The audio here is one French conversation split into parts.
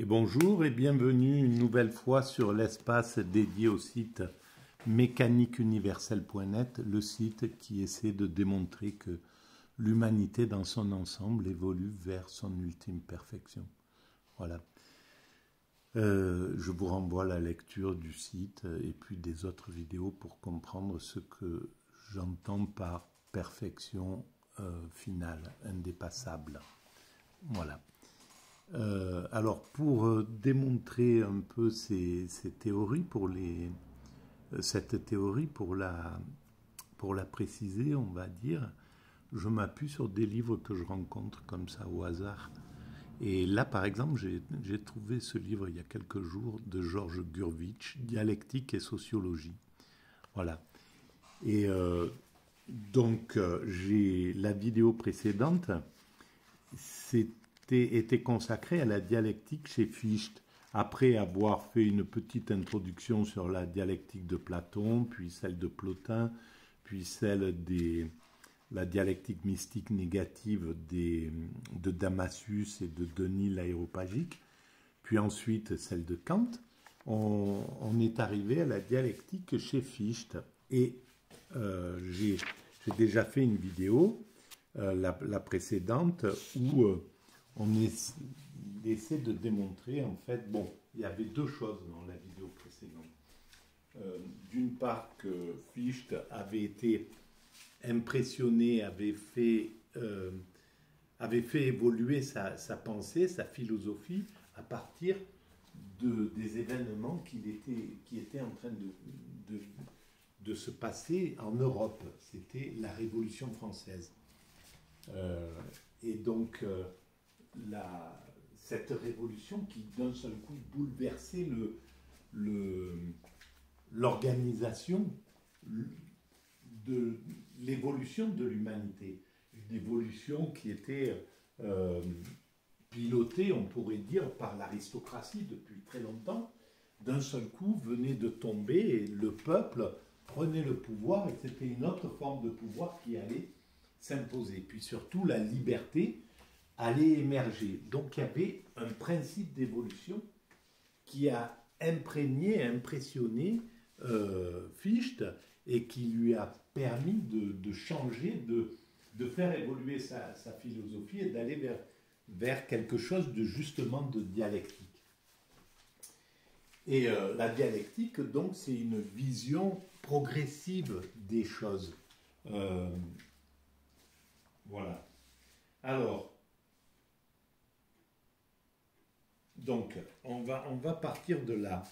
Et bonjour et bienvenue une nouvelle fois sur l'espace dédié au site mécaniqueuniverselle.net, le site qui essaie de démontrer que l'humanité dans son ensemble évolue vers son ultime perfection. Voilà. Je vous renvoie à la lecture du site et puis des autres vidéos pour comprendre ce que j'entends par perfection finale, indépassable. Voilà. Alors, pour démontrer un peu ces théories, cette théorie, pour la préciser, on va dire, je m'appuie sur des livres que je rencontre comme ça au hasard. Et là, par exemple, j'ai trouvé ce livre il y a quelques jours de Georges Gurvitch, Dialectique et sociologie. Voilà. Et donc, la vidéo précédente, était consacrée à la dialectique chez Fichte, après avoir fait une petite introduction sur la dialectique de Platon, puis celle de Plotin, puis celle la dialectique mystique négative de Damassus et de Denis l'Aréopagique, puis ensuite celle de Kant, on est arrivé à la dialectique chez Fichte. Et j'ai déjà fait une vidéo, la précédente, où on essaie de démontrer, en fait, bon, il y avait deux choses dans la vidéo précédente. D'une part, que Fichte avait été impressionné, avait fait évoluer sa pensée, sa philosophie, à partir des événements qui étaient en train de se passer en Europe. C'était la Révolution française. Et donc, cette révolution qui, d'un seul coup, bouleversait l'organisation de l'évolution de l'humanité. Une évolution qui était pilotée, on pourrait dire, par l'aristocratie depuis très longtemps. D'un seul coup, venait de tomber et le peuple prenait le pouvoir, et c'était une autre forme de pouvoir qui allait s'imposer. Puis surtout, la liberté allait émerger. Donc il y avait un principe d'évolution qui a impressionné Fichte, et qui lui a permis de changer, de faire évoluer sa philosophie et d'aller vers quelque chose justement de dialectique. Et la dialectique, donc, c'est une vision progressive des choses. Voilà. Alors, donc, on va partir de là.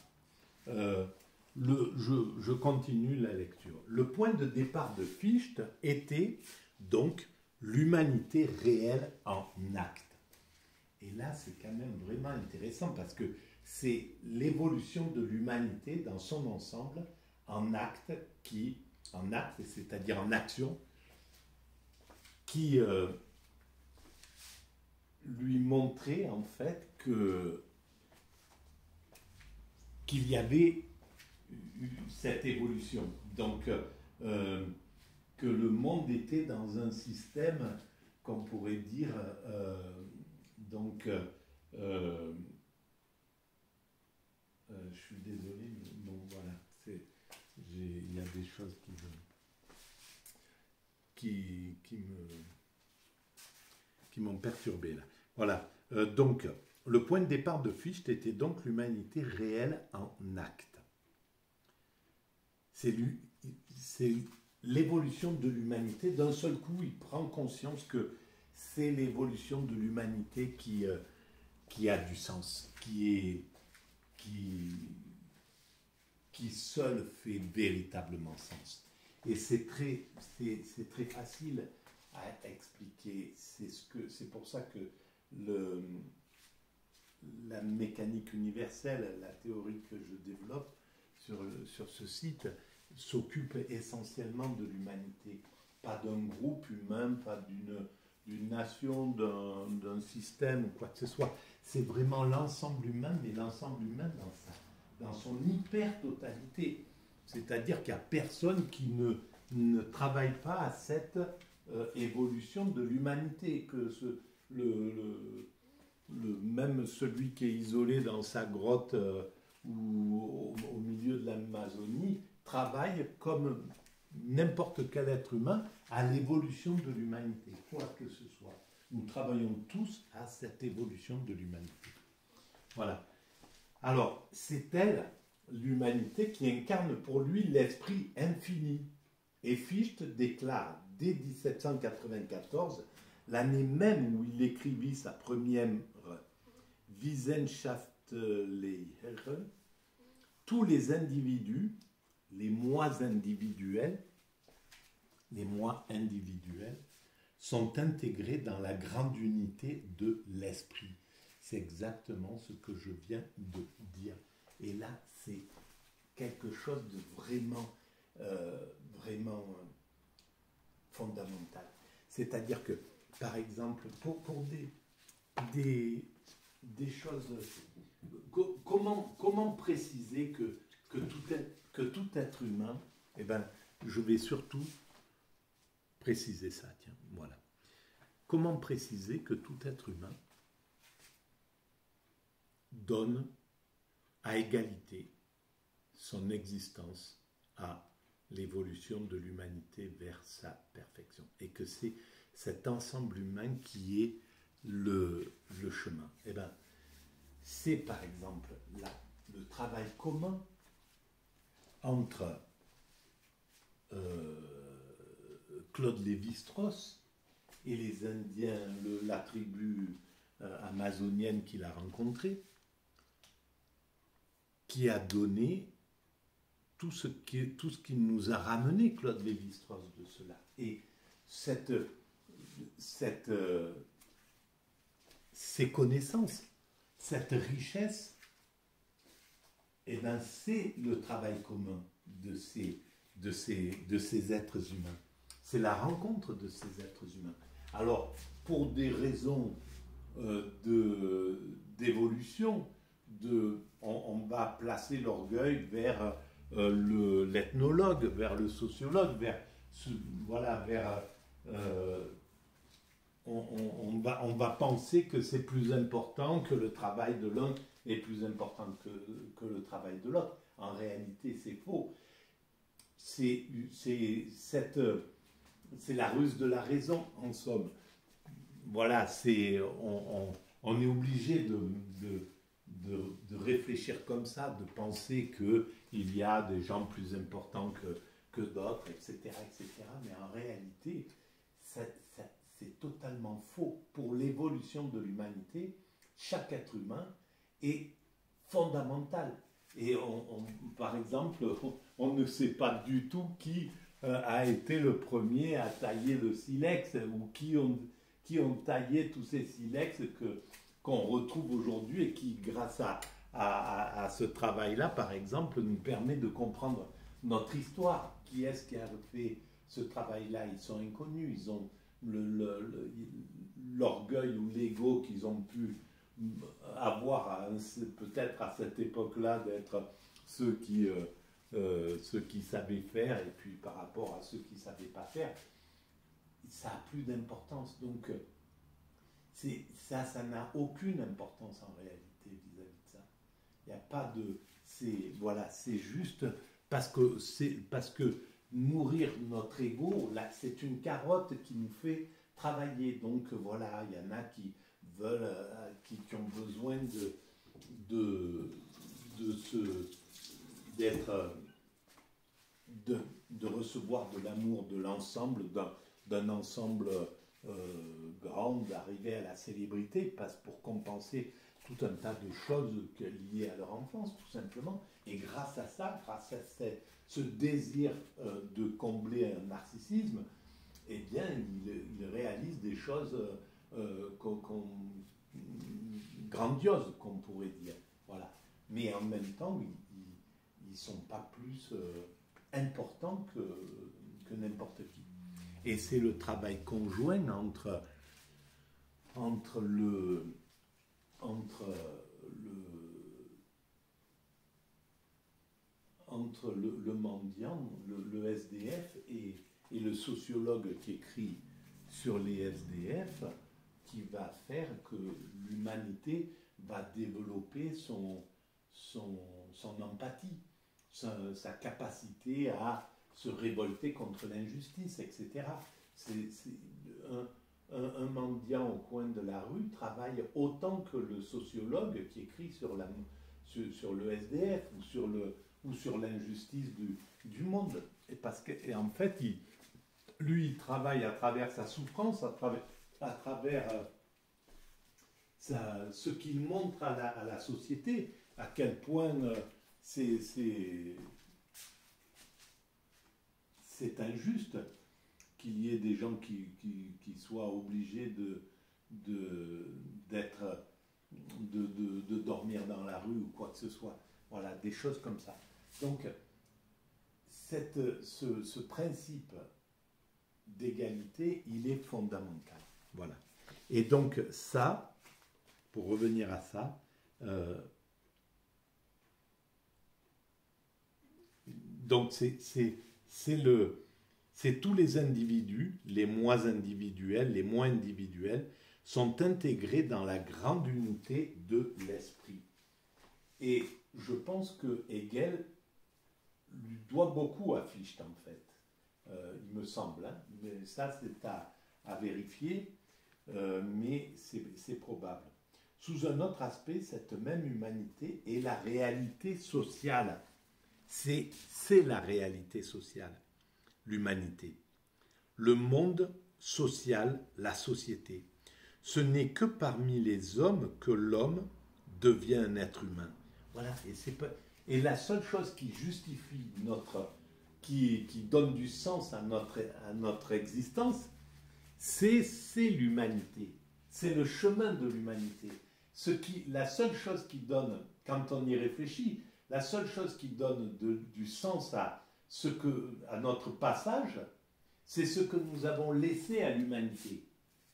Je continue la lecture. Le point de départ de Fichte était donc l'humanité réelle en acte. Et là, c'est quand même vraiment intéressant parce que c'est l'évolution de l'humanité dans son ensemble en acte, c'est-à-dire en action, qui lui montrait en fait qu'il y avait cette évolution. Donc, que le monde était dans un système qu'on pourrait dire, je suis désolé, mais bon, voilà, il y a des choses qui m'ont perturbé là. Voilà, donc, le point de départ de Fichte était donc l'humanité réelle en acte. C'est l'évolution de l'humanité. D'un seul coup, il prend conscience que c'est l'évolution de l'humanité qui a du sens, qui seul fait véritablement sens. Et c'est très facile à expliquer. C'est pour ça que la mécanique universelle, la théorie que je développe sur ce site, s'occupe essentiellement de l'humanité, pas d'un groupe humain, pas d'une nation, d'un système ou quoi que ce soit. C'est vraiment l'ensemble humain, mais l'ensemble humain dans son hyper-totalité. C'est-à-dire qu'il n'y a personne qui ne travaille pas à cette évolution de l'humanité, que même celui qui est isolé dans sa grotte ou au milieu de l'Amazonie travaille comme n'importe quel être humain à l'évolution de l'humanité, quoi que ce soit. Nous travaillons tous à cette évolution de l'humanité. Voilà. Alors, c'est elle, l'humanité, qui incarne pour lui l'esprit infini. Et Fichte déclare dès 1794, l'année même où il écrivit sa première Wissenschaftslehre, tous les individus, les moi individuels, sont intégrés dans la grande unité de l'esprit. C'est exactement ce que je viens de dire. Et là, c'est quelque chose de vraiment, vraiment fondamental. C'est-à-dire que, par exemple, pour des choses... Comment préciser que tout être humain, eh ben, je vais surtout préciser ça, tiens, voilà. Comment préciser que tout être humain donne à égalité son existence à l'évolution de l'humanité vers sa perfection, et que c'est cet ensemble humain qui est le chemin. Eh ben, c'est par exemple là, le travail commun entre Claude Lévi-Strauss et les Indiens, la tribu amazonienne qu'il a rencontrée, qui a donné tout ce qui nous a ramené, Claude Lévi-Strauss, de cela. Et ces connaissances, cette richesse, eh ben, c'est le travail commun de ces êtres humains. C'est la rencontre de ces êtres humains. Alors, pour des raisons d'évolution, on va placer l'orgueil vers l'ethnologue, vers le sociologue, on va penser que c'est plus important, que le travail de l'un est plus important que le travail de l'autre. En réalité, c'est faux. C'est la ruse de la raison, en somme. Voilà, on est obligé de réfléchir comme ça, de penser qu'il y a des gens plus importants que d'autres, etc., etc. Mais en réalité, c'est totalement faux. Pour l'évolution de l'humanité, chaque être humain est fondamental. Et par exemple, on ne sait pas du tout qui a été le premier à tailler le silex, ou qui ont taillé tous ces silex qu'on retrouve aujourd'hui, et qui, grâce à ce travail-là, par exemple, nous permet de comprendre notre histoire. Qui est-ce qui a fait ce travail-là? Ils sont inconnus, ils ont l'orgueil ou l'ego qu'ils ont pu avoir peut-être à cette époque-là, d'être ceux qui savaient faire, et puis par rapport à ceux qui ne savaient pas faire, ça n'a plus d'importance. Donc ça n'a aucune importance en réalité vis-à-vis de ça. Il n'y a pas de... c'est juste parce que nourrir notre ego, là, c'est une carotte qui nous fait travailler. Donc voilà, il y en a qui veulent, qui ont besoin de recevoir de l'amour de l'ensemble, d'un ensemble grand, d'arriver à la célébrité, pour compenser tout un tas de choses liées à leur enfance, tout simplement. Et grâce à ça, grâce à ce désir de combler un narcissisme, eh bien, ils réalisent des choses grandioses, qu'on pourrait dire. Voilà. Mais en même temps, ils ne sont pas plus importants que n'importe qui. Et c'est le travail conjoint entre le mendiant, le SDF, et le sociologue qui écrit sur les SDF, qui va faire que l'humanité va développer son empathie, sa capacité à se révolter contre l'injustice, etc. Un mendiant au coin de la rue travaille autant que le sociologue qui écrit sur le SDF ou sur l'injustice du monde. Et en fait, lui, il travaille à travers sa souffrance, à travers ce qu'il montre à la société, à quel point c'est injuste qu'il y ait des gens qui soient obligés de dormir dans la rue ou quoi que ce soit. Voilà, des choses comme ça. Donc, ce principe d'égalité, il est fondamental. Voilà. Et donc, ça, pour revenir à ça, donc c'est tous les individus, les moins individuels, les moins individuels, sont intégrés dans la grande unité de l'esprit. Et je pense que Hegel lui doit beaucoup à Fichte, en fait. Il me semble, hein, mais ça c'est à vérifier, mais c'est probable. Sous un autre aspect, cette même humanité est la réalité sociale. C'est la réalité sociale, l'humanité. Le monde social, la société. Ce n'est que parmi les hommes que l'homme devient un être humain. Voilà, et la seule chose qui justifie qui donne du sens à notre existence, c'est l'humanité. C'est le chemin de l'humanité. La seule chose qui donne, quand on y réfléchit, la seule chose qui donne du sens à notre passage, c'est ce que nous avons laissé à l'humanité.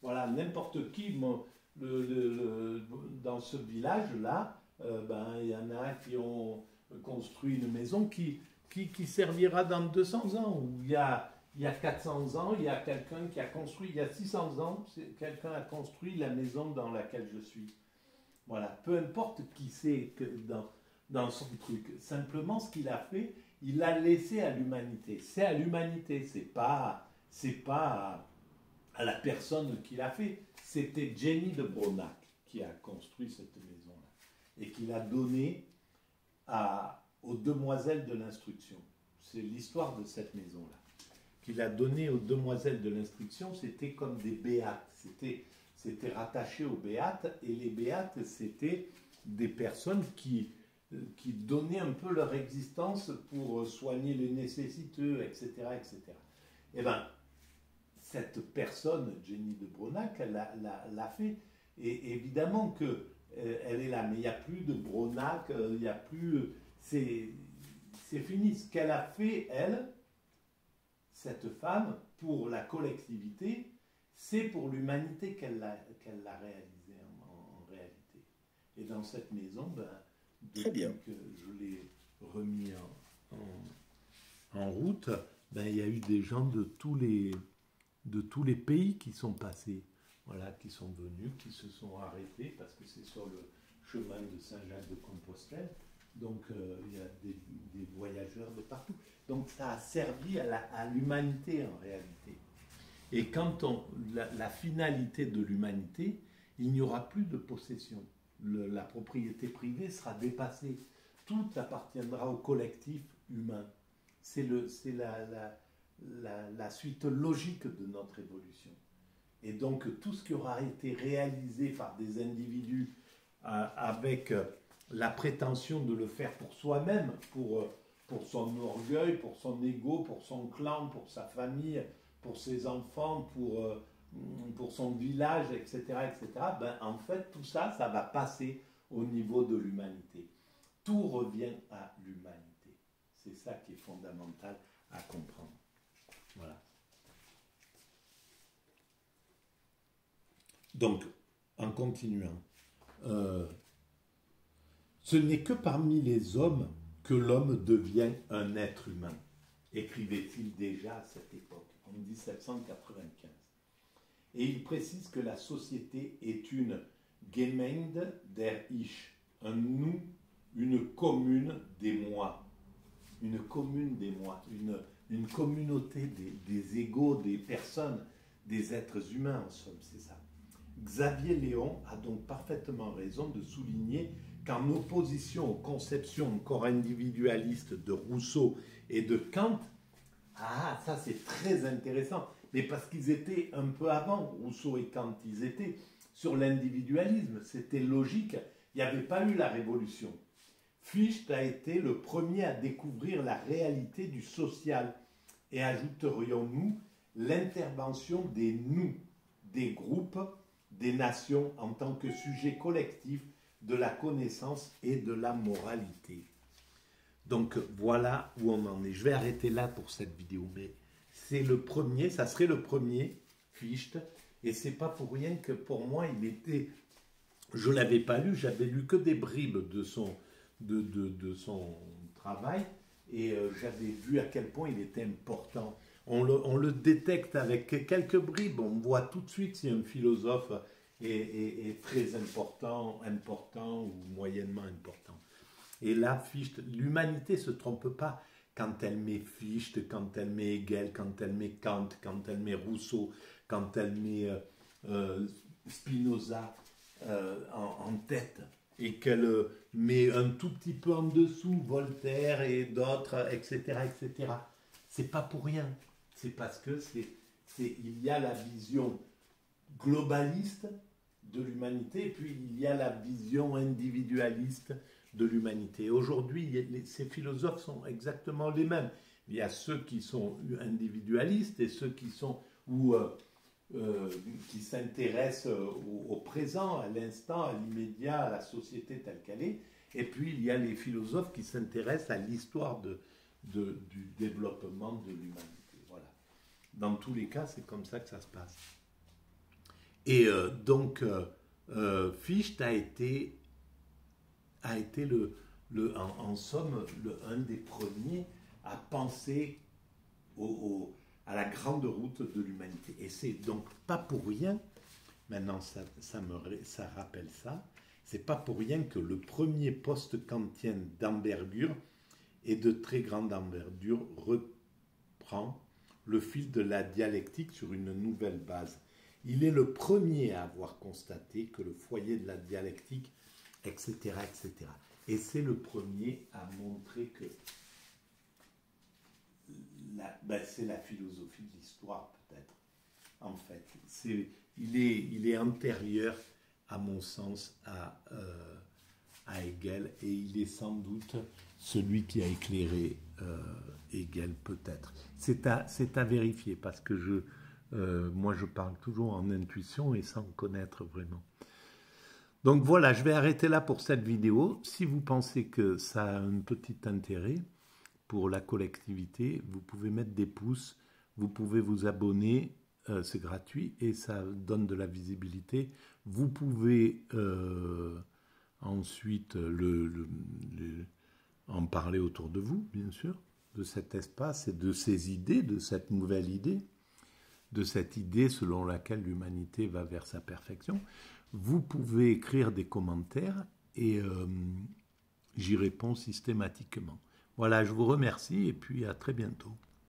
Voilà, n'importe qui, dans ce village-là, il y en a qui ont construit une maison qui servira dans 200 ans, ou il y a 400 ans, il y a quelqu'un qui a construit, il y a 600 ans, quelqu'un a construit la maison dans laquelle je suis. Voilà, peu importe qui c'est dans son truc. Simplement, ce qu'il a fait, il l'a laissé à l'humanité. C'est à l'humanité, c'est pas à la personne qui l'a fait. C'était Jenny de Bronac qui a construit cette maison-là et qui l'a donnée aux demoiselles de l'instruction. C'est l'histoire de cette maison-là. Qu'il a donnée aux demoiselles de l'instruction, c'était comme des béates. C'était rattaché aux béates, et les béates, c'était des personnes qui donnaient un peu leur existence pour soigner les nécessiteux, etc., etc. Eh bien, cette personne, Jenny de Bronac, elle l'a fait. Et évidemment qu'elle est là, mais il n'y a plus de Bronac, il n'y a plus... C'est fini. Ce qu'elle a fait, elle, cette femme, pour la collectivité, c'est pour l'humanité qu'elle l'a réalisé en réalité. Et dans cette maison, depuis que je l'ai remis en route, il y a eu des gens de tous les pays qui sont passés, voilà, qui sont venus, qui se sont arrêtés, parce que c'est sur le chemin de Saint-Jacques-de-Compostelle. Donc, il y a des voyageurs de partout. Donc, ça a servi à l'humanité en réalité. Et quand la finalité de l'humanité, il n'y aura plus de possession. La propriété privée sera dépassée. Tout appartiendra au collectif humain. C'est la suite logique de notre évolution. Et donc, tout ce qui aura été réalisé par des individus avec la prétention de le faire pour soi-même, pour son orgueil, pour son ego, pour son clan, pour sa famille, pour ses enfants, pour son village, etc., etc., en fait, tout ça, ça va passer au niveau de l'humanité. Tout revient à l'humanité. C'est ça qui est fondamental à comprendre. Voilà. Donc, en continuant, ce n'est que parmi les hommes que l'homme devient un être humain, écrivait-il déjà à cette époque, en 1795. Et il précise que la société est une Gemeinde der Ich, un nous, une commune des moi. Une commune des moi, une communauté des égaux, des personnes, des êtres humains en somme, c'est ça. Xavier Léon a donc parfaitement raison de souligner qu'en opposition aux conceptions encore individualistes de Rousseau et de Kant, ah, ça c'est très intéressant, mais parce qu'ils étaient un peu avant, Rousseau et Kant, ils étaient sur l'individualisme, c'était logique, il n'y avait pas eu la révolution. Fichte a été le premier à découvrir la réalité du social et ajouterions-nous l'intervention des nous, des groupes, des nations en tant que sujet collectif de la connaissance et de la moralité. Donc voilà où on en est. Je vais arrêter là pour cette vidéo, mais c'est le premier, ça serait le premier, Fichte, et c'est pas pour rien que pour moi il était, je l'avais pas lu, j'avais lu que des bribes de son travail et j'avais vu à quel point il était important. On le détecte avec quelques bribes, on voit tout de suite si un philosophe est très important ou moyennement important. Et là, Fichte, l'humanité ne se trompe pas quand elle met Fichte, quand elle met Hegel, quand elle met Kant, quand elle met Rousseau, quand elle met Spinoza en tête, et qu'elle met un tout petit peu en dessous Voltaire et d'autres, etc., etc. C'est pas pour rien. C'est parce que il y a la vision globaliste de l'humanité et puis il y a la vision individualiste de l'humanité. Aujourd'hui, ces philosophes sont exactement les mêmes. Il y a ceux qui sont individualistes et ceux qui sont qui s'intéressent au présent, à l'instant, à l'immédiat, à la société telle qu'elle est. Et puis, il y a les philosophes qui s'intéressent à l'histoire du développement de l'humanité. Voilà. Dans tous les cas, c'est comme ça que ça se passe. Et donc, Fichte a été en somme un des premiers à penser à la grande route de l'humanité. Et c'est donc pas pour rien, maintenant ça rappelle ça, c'est pas pour rien que le premier post-kantien d'envergure et de très grande envergure reprend le fil de la dialectique sur une nouvelle base. Il est le premier à avoir constaté que le foyer de la dialectique, etc., etc. Et c'est le premier à montrer que c'est la philosophie de l'histoire, peut-être, en fait. Il est antérieur, à mon sens, à Hegel, et il est sans doute celui qui a éclairé Hegel, peut-être. C'est à vérifier, parce que moi, je parle toujours en intuition et sans connaître vraiment. Donc voilà, je vais arrêter là pour cette vidéo. Si vous pensez que ça a un petit intérêt pour la collectivité, vous pouvez mettre des pouces, vous pouvez vous abonner, c'est gratuit et ça donne de la visibilité. Vous pouvez ensuite en parler autour de vous, bien sûr, de cet espace et de ces idées, de cette nouvelle idée, de cette idée selon laquelle l'humanité va vers sa perfection. Vous pouvez écrire des commentaires et j'y réponds systématiquement. Voilà, je vous remercie et puis à très bientôt.